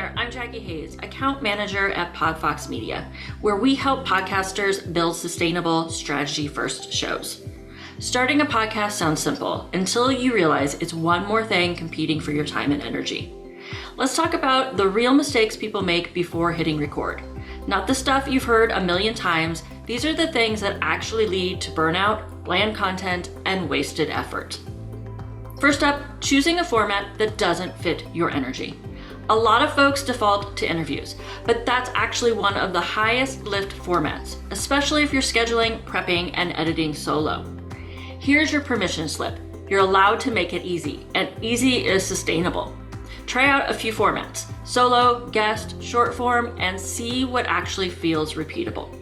there, I'm Jacki Hayes, account manager at Podfox Media, where we help podcasters build sustainable strategy-first shows. Starting a podcast sounds simple until you realize it's one more thing competing for your time and energy. Let's talk about the real mistakes people make before hitting record. Not the stuff you've heard a million times. These are the things that actually lead to burnout, bland content, and wasted effort. First up, choosing a format that doesn't fit your energy. A lot of folks default to interviews, but that's actually one of the highest lift formats, especially if you're scheduling, prepping, and editing solo. Here's your permission slip. You're allowed to make it easy, and easy is sustainable. Try out a few formats: solo, guest, short form, and see what actually feels repeatable.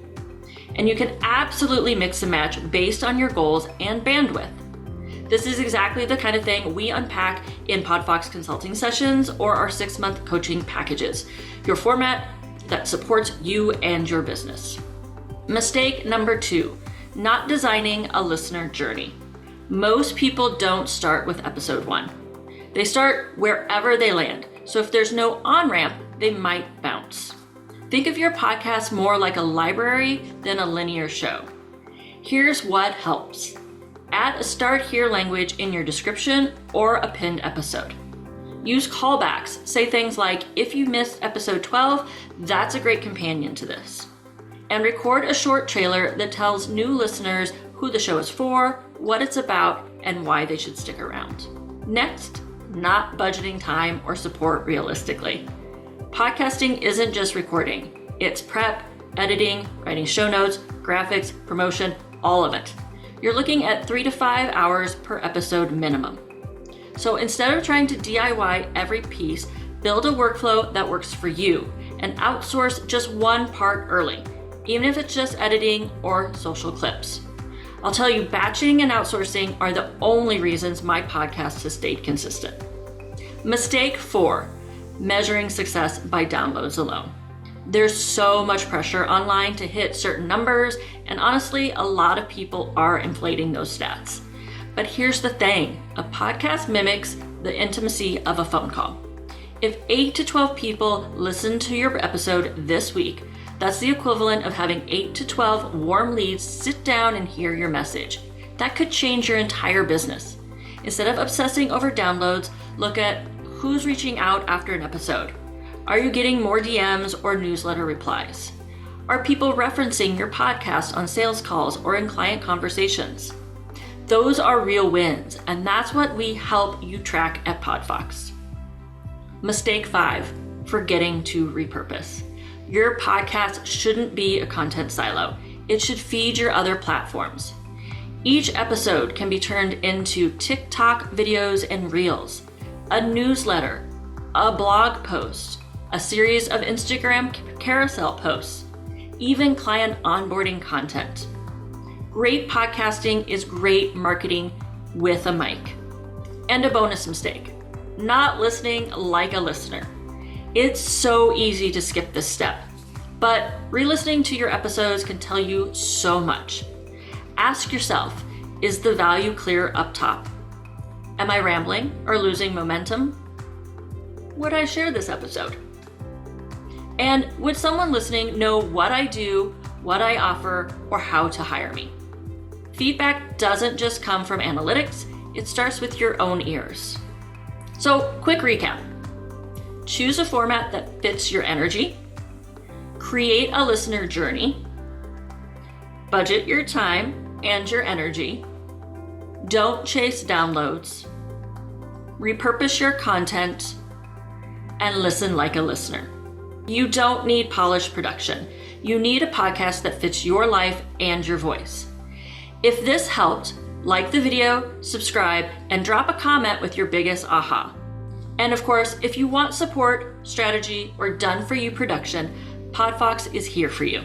And you can absolutely mix and match based on your goals and bandwidth. This is exactly the kind of thing we unpack in Podfox consulting sessions or our 6-month coaching packages. Your format that supports you and your business. Mistake number 2, not designing a listener journey. Most people don't start with episode 1. They start wherever they land. So if there's no on-ramp, they might bounce. Think of your podcast more like a library than a linear show. Here's what helps. Add a start here language in your description or a pinned episode. Use callbacks. Say things like, if you missed episode 12, that's a great companion to this. And record a short trailer that tells new listeners who the show is for, what it's about, and why they should stick around. Next, not budgeting time or support realistically. Podcasting isn't just recording. It's prep, editing, writing show notes, graphics, promotion, all of it. You're looking at 3 to 5 hours per episode minimum. So instead of trying to DIY every piece, build a workflow that works for you and outsource just one part early, even if it's just editing or social clips. I'll tell you, batching and outsourcing are the only reasons my podcast has stayed consistent. Mistake 4, measuring success by downloads alone. There's so much pressure online to hit certain numbers, and honestly, a lot of people are inflating those stats. But here's the thing, a podcast mimics the intimacy of a phone call. If 8 to 12 people listen to your episode this week, that's the equivalent of having 8 to 12 warm leads sit down and hear your message. That could change your entire business. Instead of obsessing over downloads, look at who's reaching out after an episode. Are you getting more DMs or newsletter replies? Are people referencing your podcast on sales calls or in client conversations? Those are real wins, and that's what we help you track at Podfox. Mistake 5, forgetting to repurpose. Your podcast shouldn't be a content silo. It should feed your other platforms. Each episode can be turned into TikTok videos and reels, a newsletter, a blog post, a series of Instagram carousel posts, even client onboarding content. Great podcasting is great marketing with a mic. And a bonus mistake, not listening like a listener. It's so easy to skip this step, but re-listening to your episodes can tell you so much. Ask yourself, is the value clear up top? Am I rambling or losing momentum? Would I share this episode? And would someone listening know what I do, what I offer, or how to hire me? Feedback doesn't just come from analytics, it starts with your own ears. So, quick recap. Choose a format that fits your energy. Create a listener journey. Budget your time and your energy. Don't chase downloads. Repurpose your content. And listen like a listener. You don't need polished production. You need a podcast that fits your life and your voice. If this helped, like the video, subscribe, and drop a comment with your biggest aha. And of course, if you want support, strategy, or done-for-you production, Podfox is here for you.